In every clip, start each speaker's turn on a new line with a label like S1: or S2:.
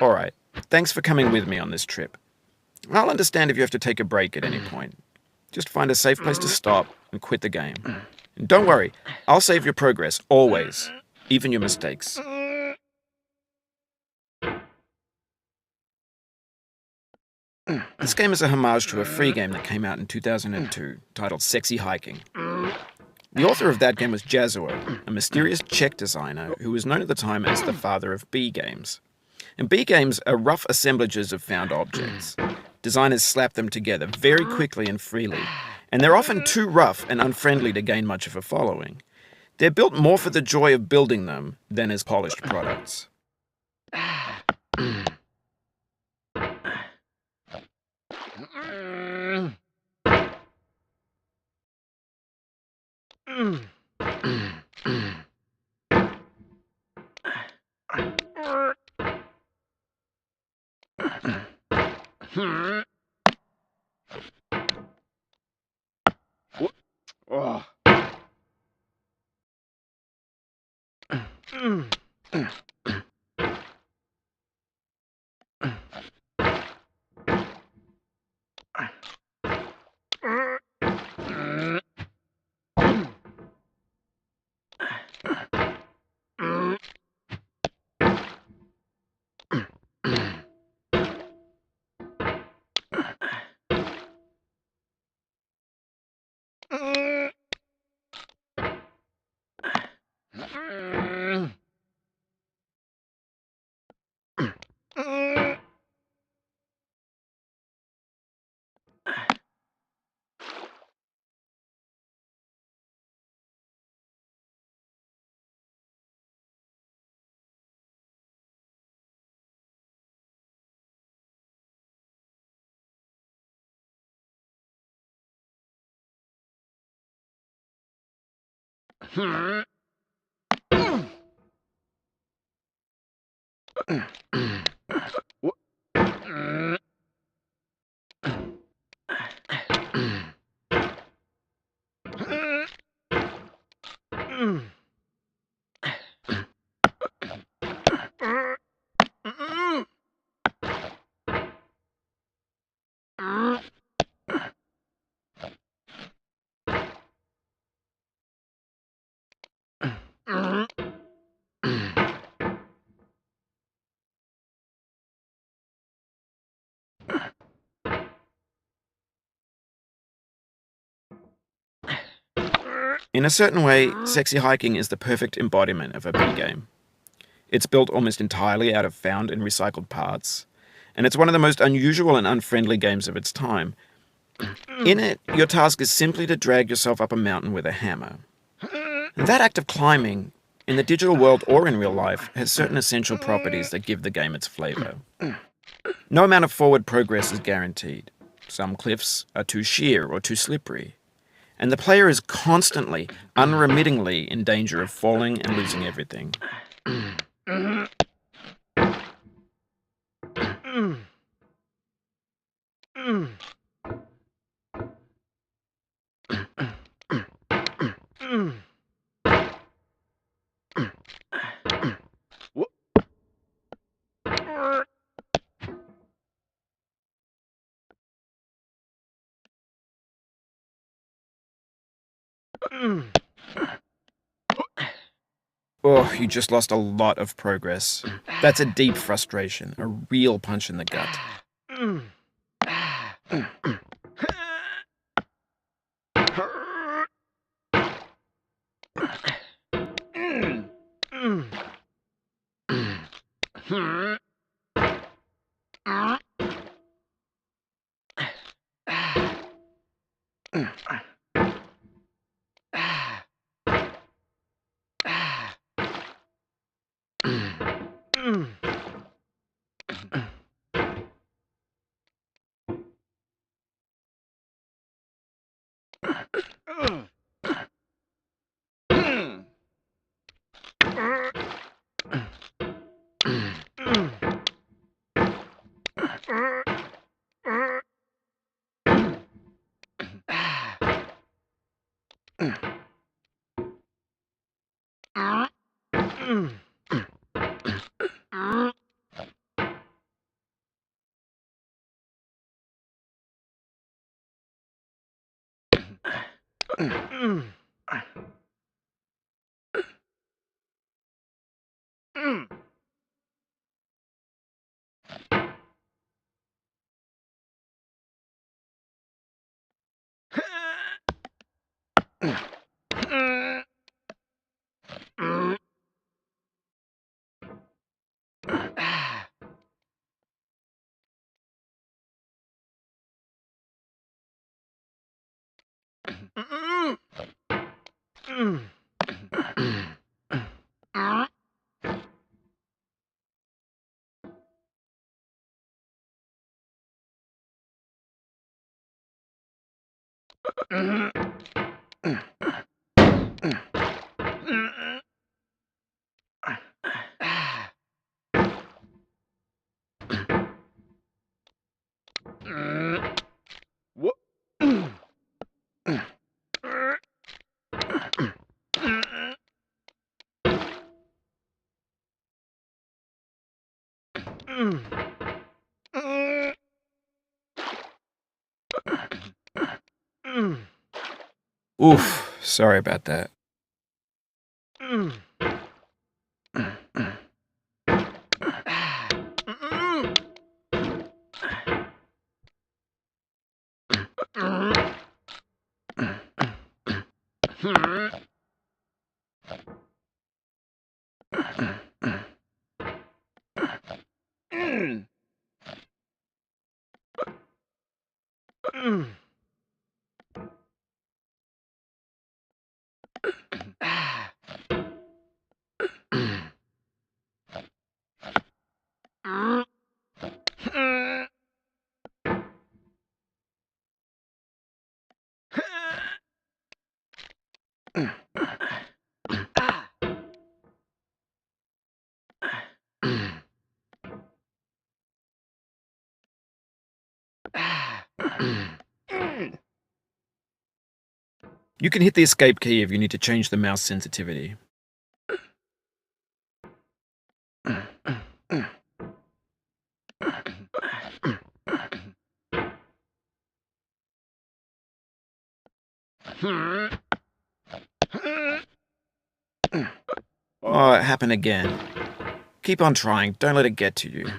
S1: Alright, thanks for coming with me on this trip. I'll understand if you have to take a break at any point. Just find a safe place to stop and quit the game. And don't worry, I'll save your progress, always. Even your mistakes. This game is a homage to a free game that came out in 2002, titled Sexy Hiking. The author of that game was Gyro, a mysterious Czech designer who was known at the time as the father of B games. And B games are rough assemblages of found objects. Designers slap them together very quickly and freely, and they're often too rough and unfriendly to gain much of a following. They're built more for the joy of building them than as polished products. In a certain way, Sexy Hiking is the perfect embodiment of a B game. It's built almost entirely out of found and recycled parts, and it's one of the most unusual and unfriendly games of its time. In it, your task is simply to drag yourself up a mountain with a hammer. And that act of climbing, in the digital world or in real life, has certain essential properties that give the game its flavor. No amount of forward progress is guaranteed. Some cliffs are too sheer or too slippery. And the player is constantly, unremittingly in danger of falling and losing everything. Oh, you just lost a lot of progress. That's a deep frustration, a real punch in the gut. Oof, sorry about that. You can hit the escape key if you need to change the mouse sensitivity. Oh, it happened again. Keep on trying, don't let it get to you.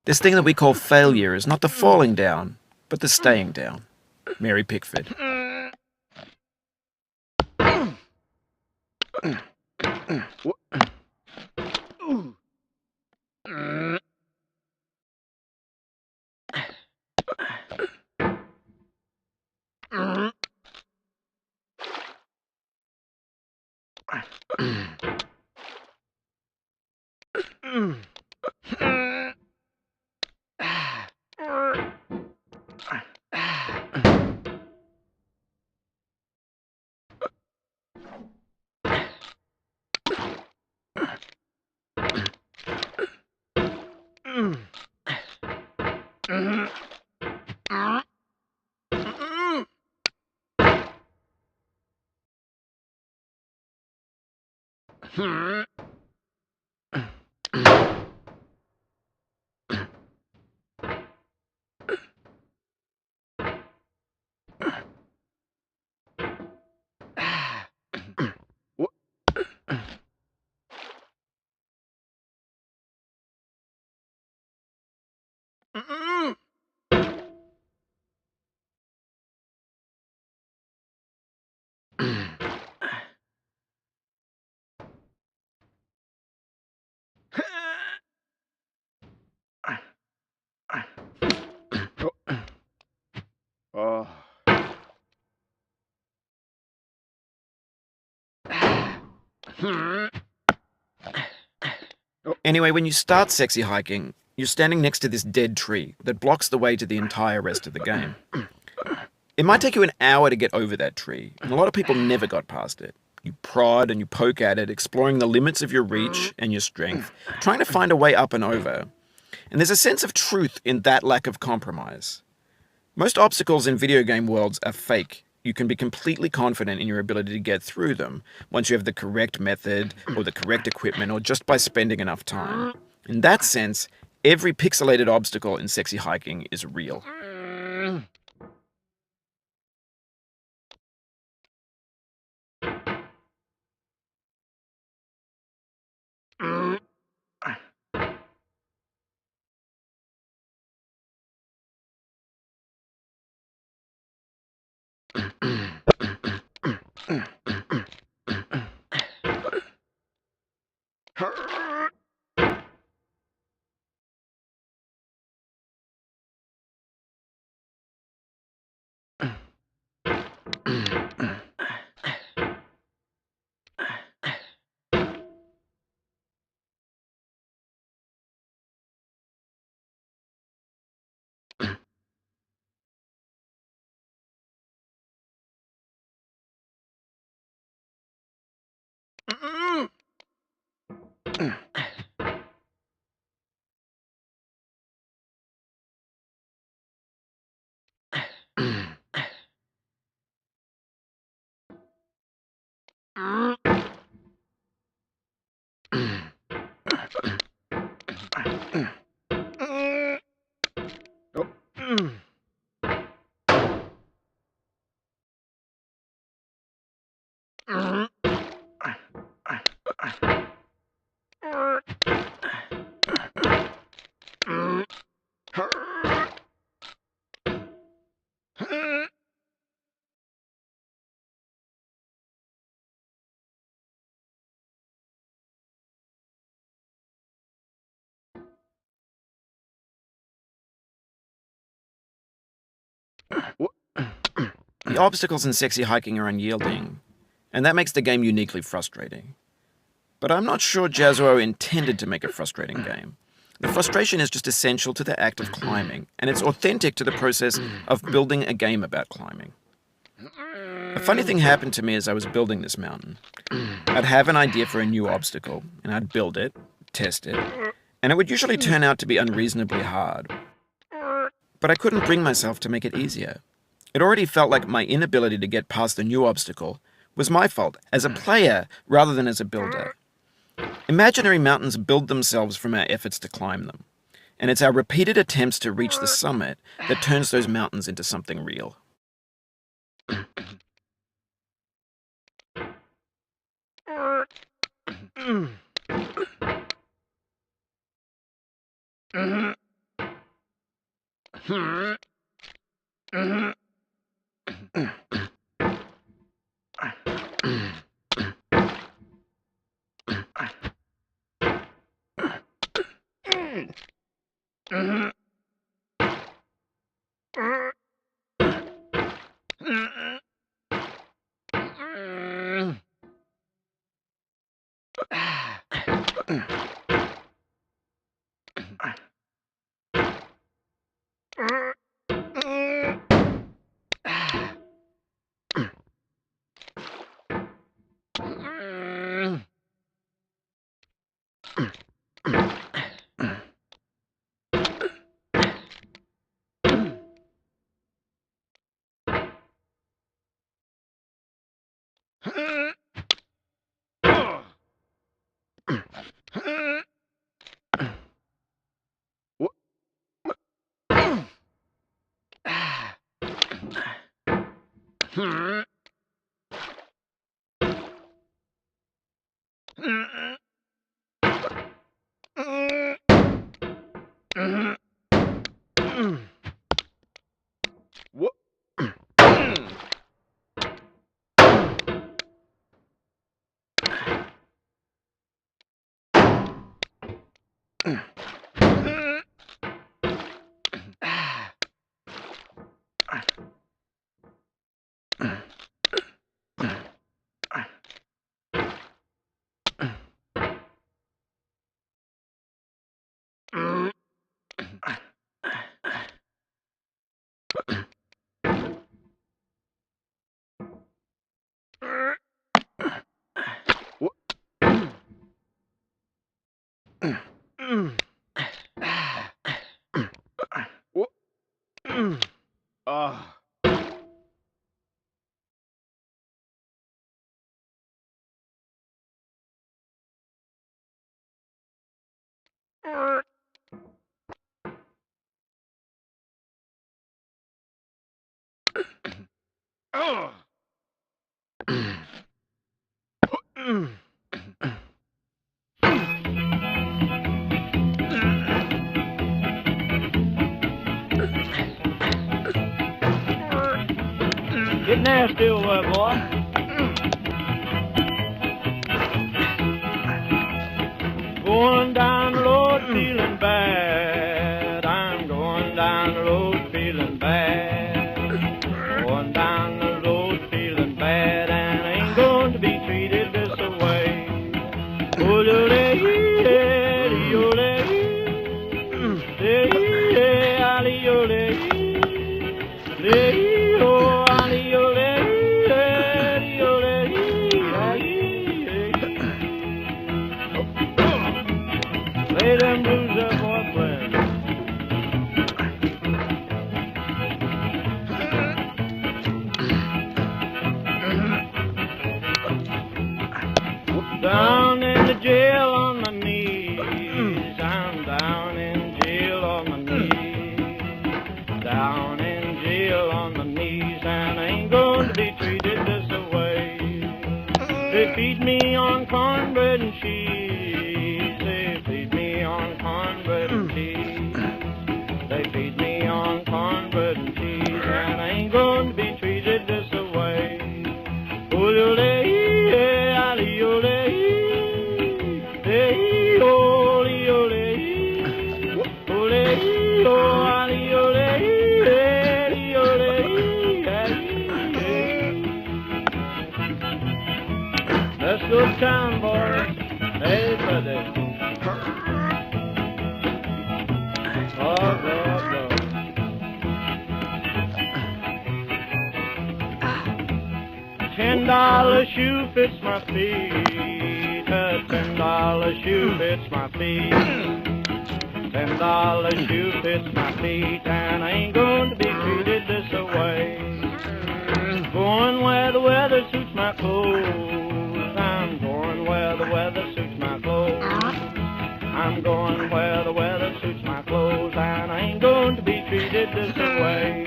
S1: This thing that we call failure is not the falling down, but the staying down. Mary Pickford. Oh. Anyway, when you start sexy hiking, you're standing next to this dead tree that blocks the way to the entire rest of the game. It might take you an hour to get over that tree, and a lot of people never got past it. You prod and you poke at it, exploring the limits of your reach and your strength, trying to find a way up and over. And there's a sense of truth in that lack of compromise. Most obstacles in video game worlds are fake. You can be completely confident in your ability to get through them once you have the correct method or the correct equipment or just by spending enough time. In that sense, every pixelated obstacle in sexy hiking is real. The obstacles in sexy hiking are unyielding, and that makes the game uniquely frustrating. But I'm not sure Jazzuo intended to make a frustrating game. The frustration is just essential to the act of climbing, and it's authentic to the process of building a game about climbing. A funny thing happened to me as I was building this mountain. I'd have an idea for a new obstacle, and I'd build it, test it, and it would usually turn out to be unreasonably hard. But I couldn't bring myself to make it easier. It already felt like my inability to get past the new obstacle was my fault as a player rather than as a builder. Imaginary mountains build themselves from our efforts to climb them, and it's our repeated attempts to reach the summit that turns those mountains into something real.
S2: Get nasty over there, boy. Going down the road feeling bad. I'm going down the road feeling bad. Going down the road feeling bad, and I ain't going to be treated this way. Lay them blues up, boy, playing. Down in the jail on my knees. I'm down in jail on my knees. Down in jail on my knees, and I ain't going to be treated this way. They feed me on cornbread and cheese. They feed me on cornbread and cheese. They feed me on cornbread and cheese, and I ain't going to be treated this way. Let's go to town, boys. Hey, buddy. Oh, go. $10 shoe fits my feet. A $10 shoe fits my feet. $10 shoe fits my feet, and I ain't going to be treated this way. Going where the weather suits my clothes. I'm going where the weather suits my clothes. I'm going where the weather suits my clothes, and I ain't going to be treated this way.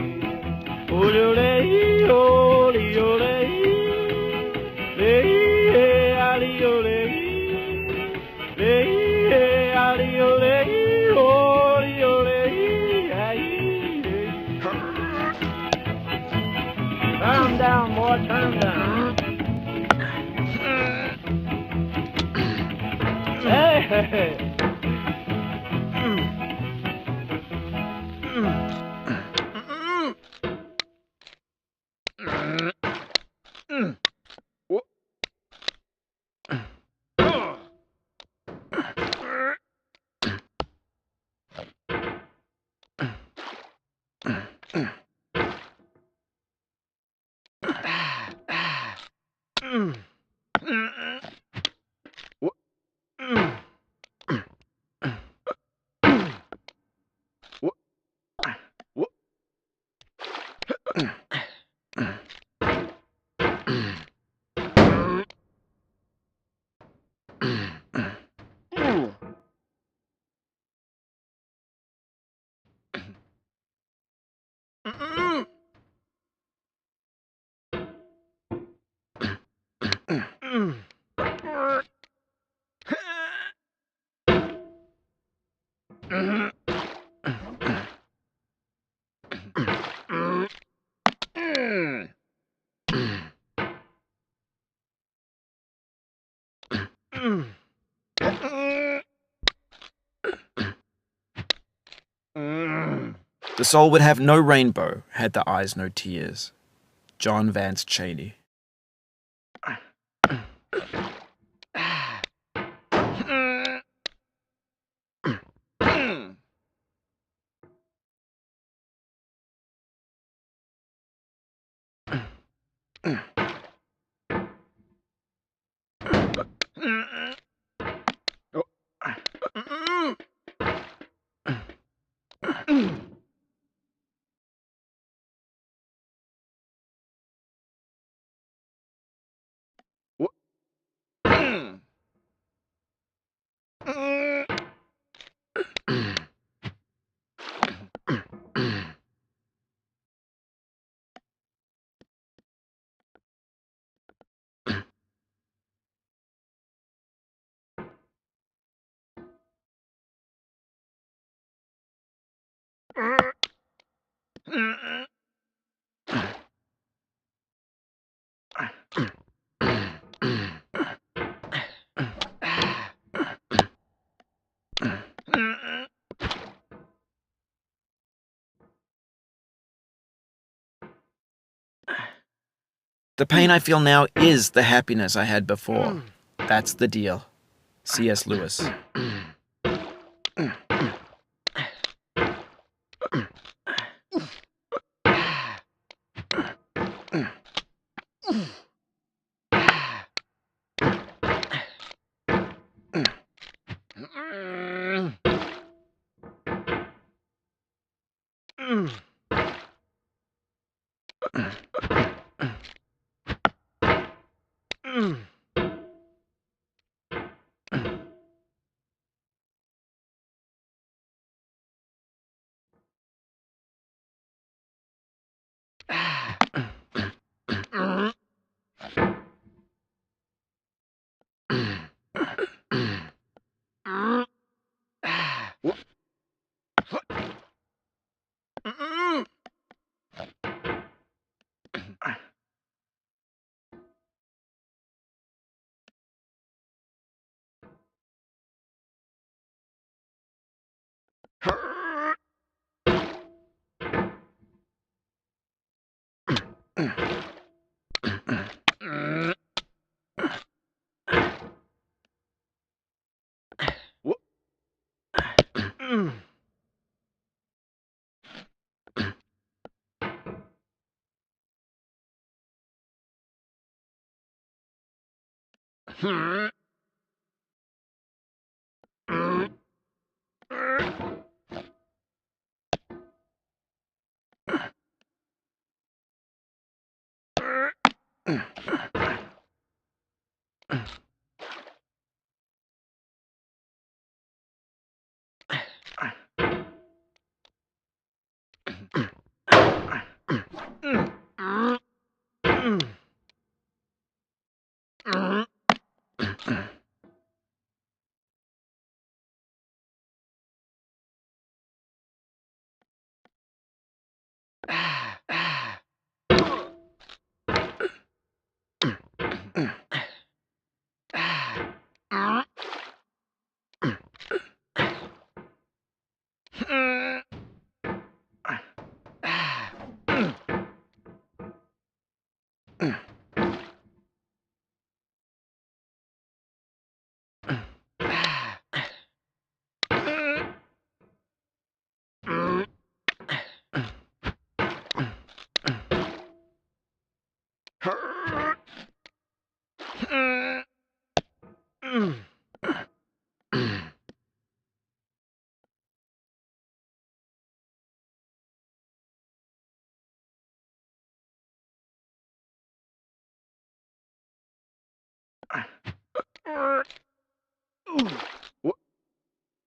S2: Turn 'em down, boy, turn 'em down. Hey!
S1: The soul would have no rainbow, had the eyes no tears. John Vance Cheney. The pain I feel now is the happiness I had before. That's the deal. C.S. Lewis.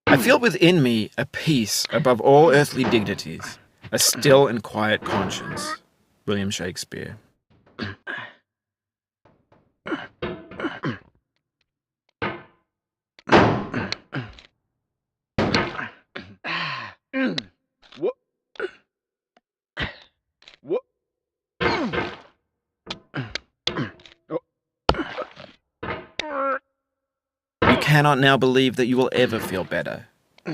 S1: I feel within me a peace above all earthly dignities, a still and quiet conscience. William Shakespeare. You cannot now believe that you will ever feel better.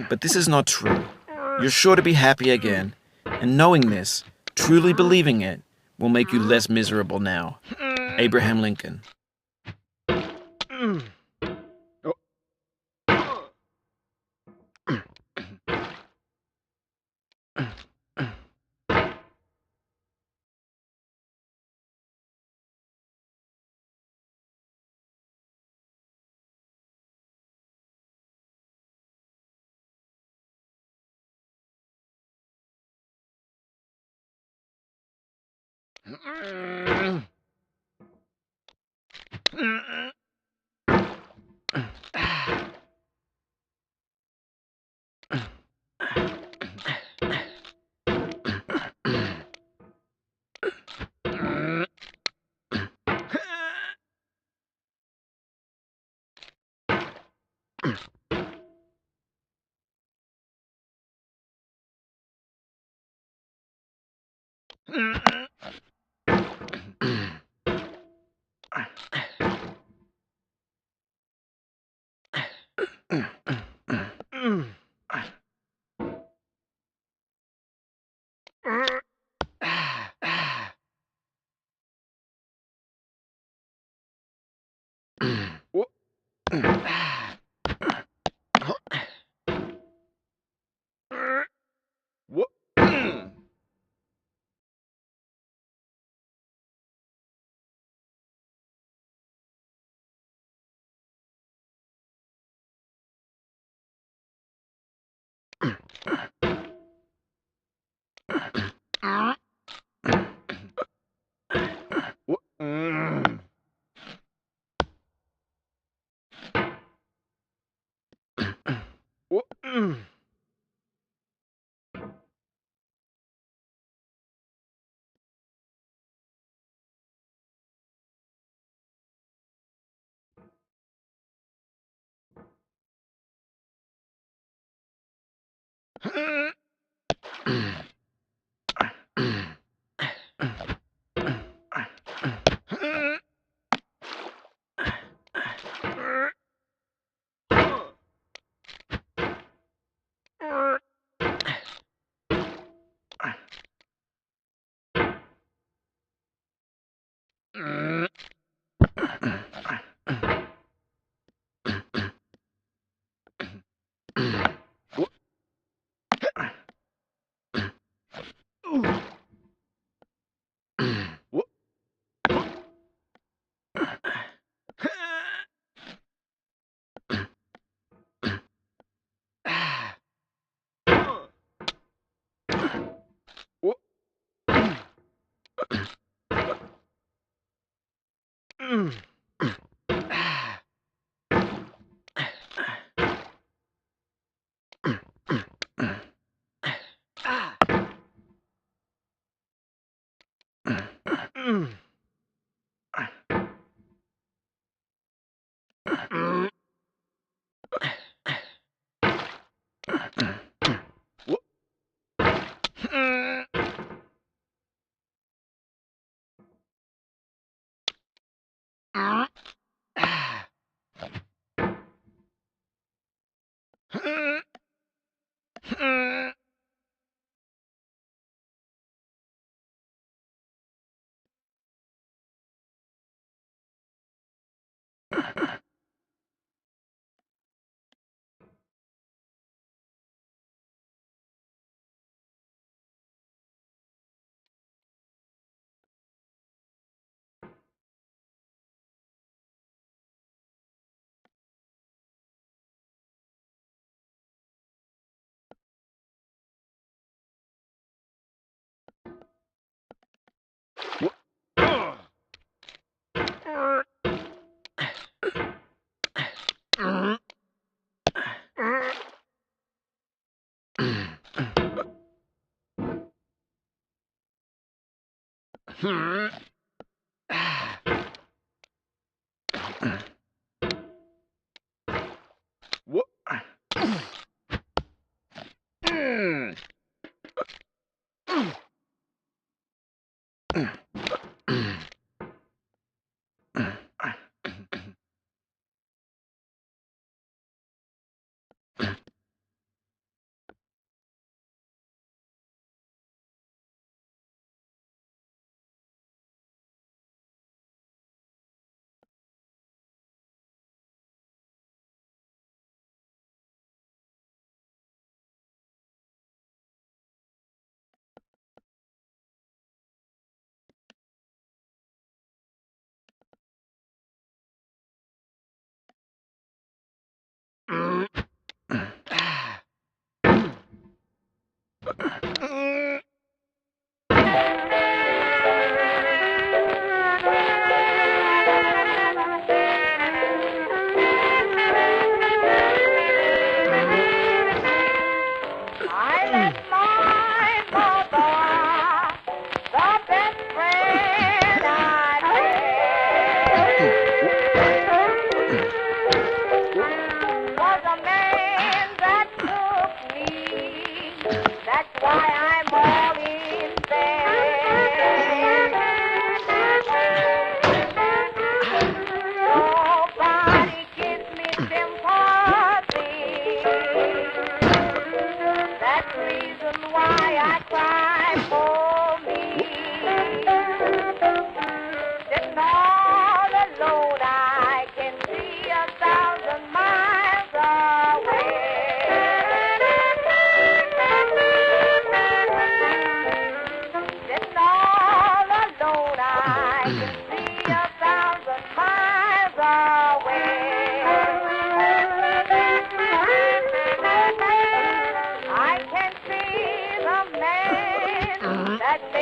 S1: But this is not true. You're sure to be happy again, And knowing this, truly believing it, will make you less miserable now. Abraham Lincoln.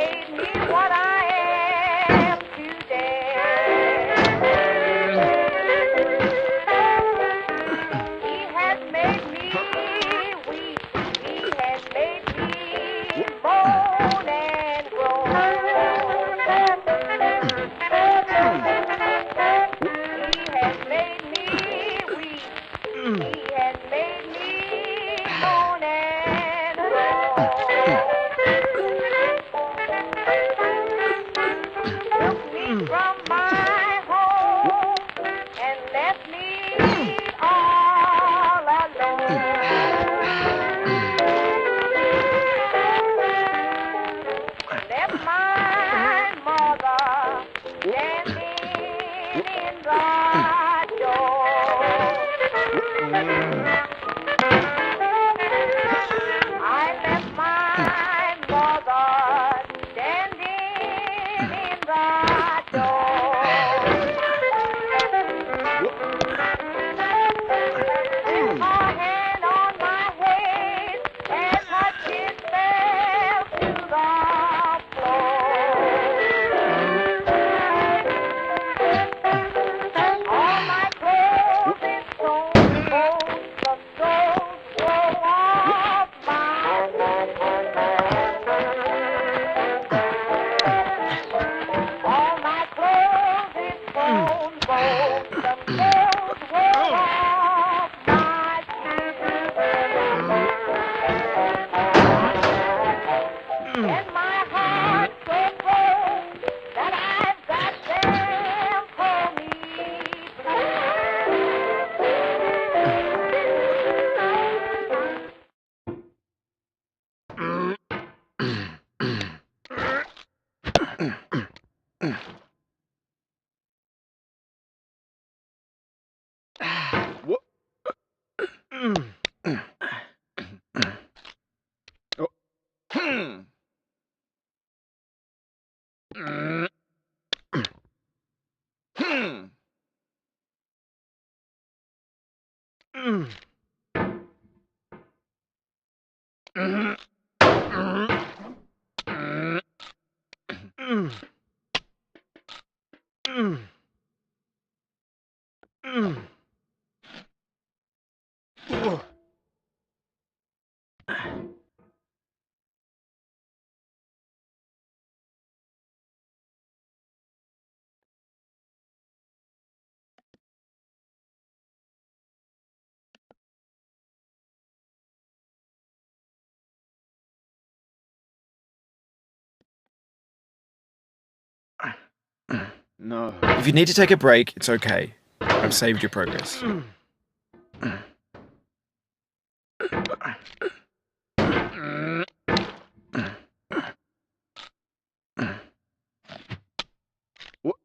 S2: made me what I am today. He has made me weak. He has made me moan and groan. He has made me weak. He has made me moan and groan. Took me from my home and left me all alone. Left my mother standing in the door. I left my mother standing in the door. With her hand on my head as her kiss fell to the floor. All my clothes is torn, bones, the soles grow off my all my clothes is torn, bones, the soles grow off my and my heart so cold that I've got them for me
S1: What? Oh. No. If you need to take a break, it's okay. I've saved your progress. What?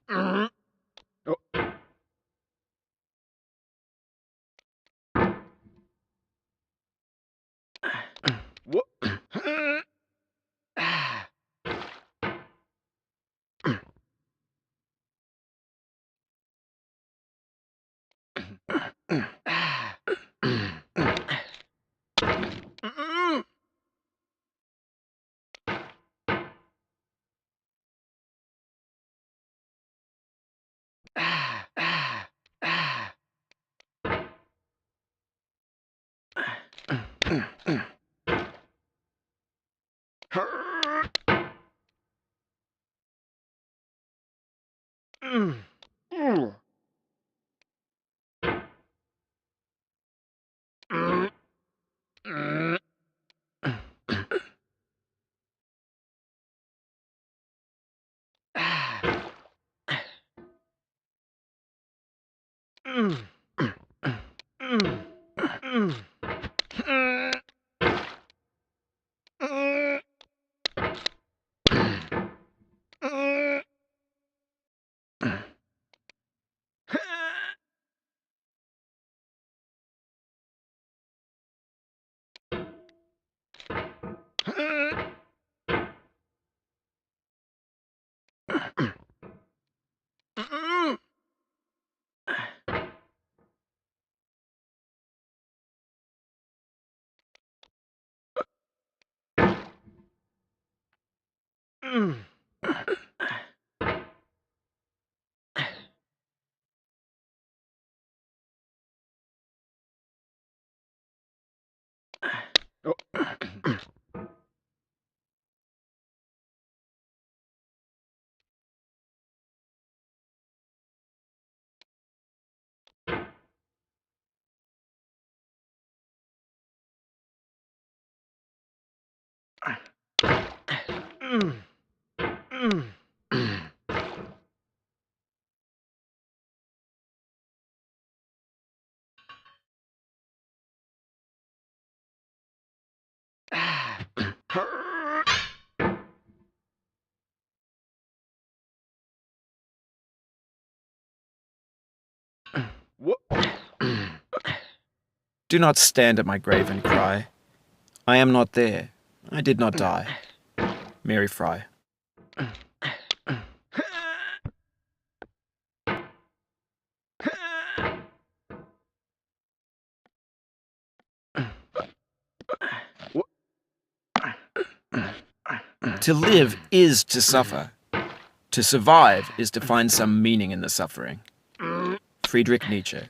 S1: Oh. What? Do not stand at my grave and cry. I am not there. I did not die. Mary Fry. To live is to suffer. To survive is to find some meaning in the suffering. Friedrich Nietzsche.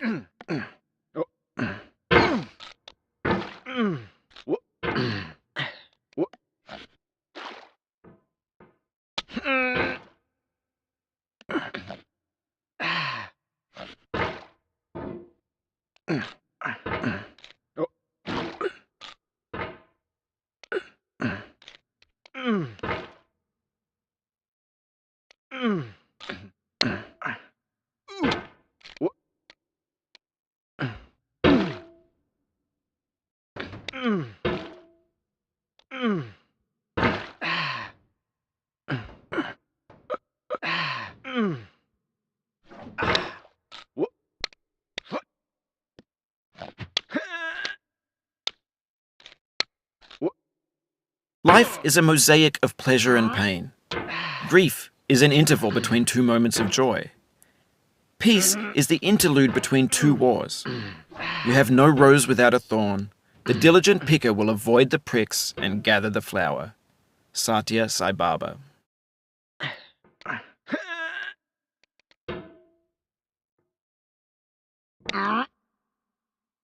S1: Life is a mosaic of pleasure and pain. Grief is an interval between two moments of joy. Peace is the interlude between two wars. You have no rose without a thorn. The diligent picker will avoid the pricks and gather the flower. Satya Sai Baba.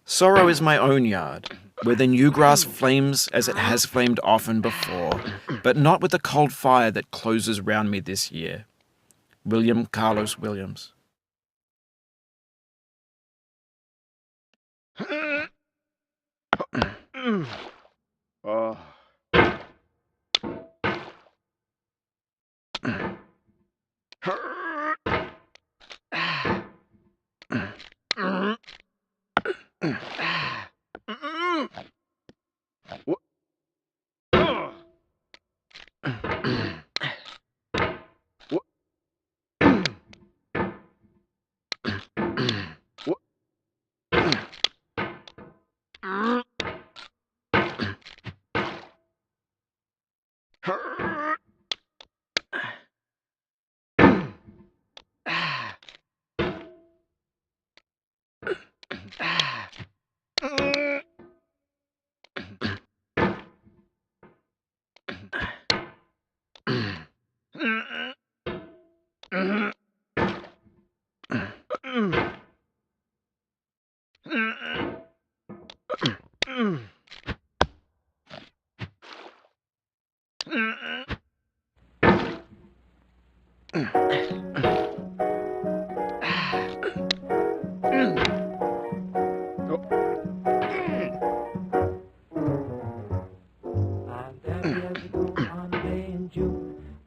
S1: Sorrow is my own yard, where the new grass flames as it has flamed often before, but not with the cold fire that closes round me this year. William Carlos Williams.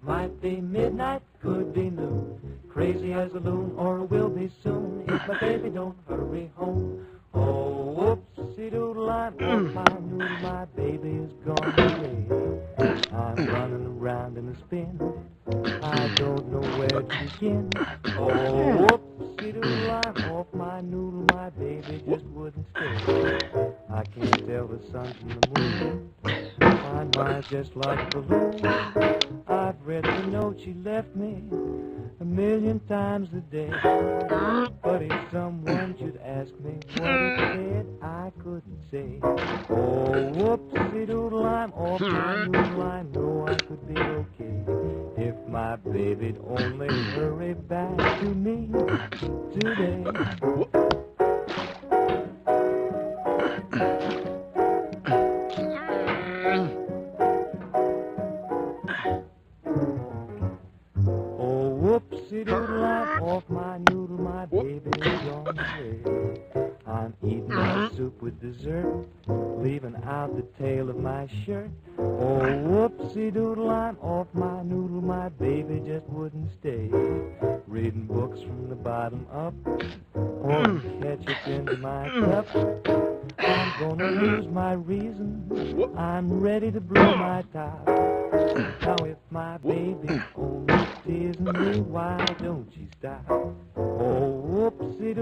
S3: Might be midnight, could be noon. Crazy as a loon, or will be soon. if my baby don't hurry home. Oh, whoopsie-doodle, I'm off my noodle, my baby is gone away. I'm running around in a spin, I don't know where to begin. Oh, whoopsie-doodle, I'm off my noodle, my baby just wouldn't stay. I can't tell the sun from the moon, my mind just like a balloon. I've read the note she left me 1,000,000 times a day. But if someone should ask me what it said, I couldn't say. Oh, whoopsie-doodle, I'm off my noodle, I know I could be okay if my baby'd only hurry back to me today. Whoopsie-doodle, I'm off my noodle, my baby's on the way. I'm eating my soup with dessert, leaving out the tail of my shirt. Oh, whoopsie-doodle, I'm off my noodle, my baby just wouldn't stay. Reading books from the bottom up, pouring ketchup into my cup. I'm gonna lose my reason, I'm ready to blow my top. Now if my baby only teasing me, why don't she stop? Oh,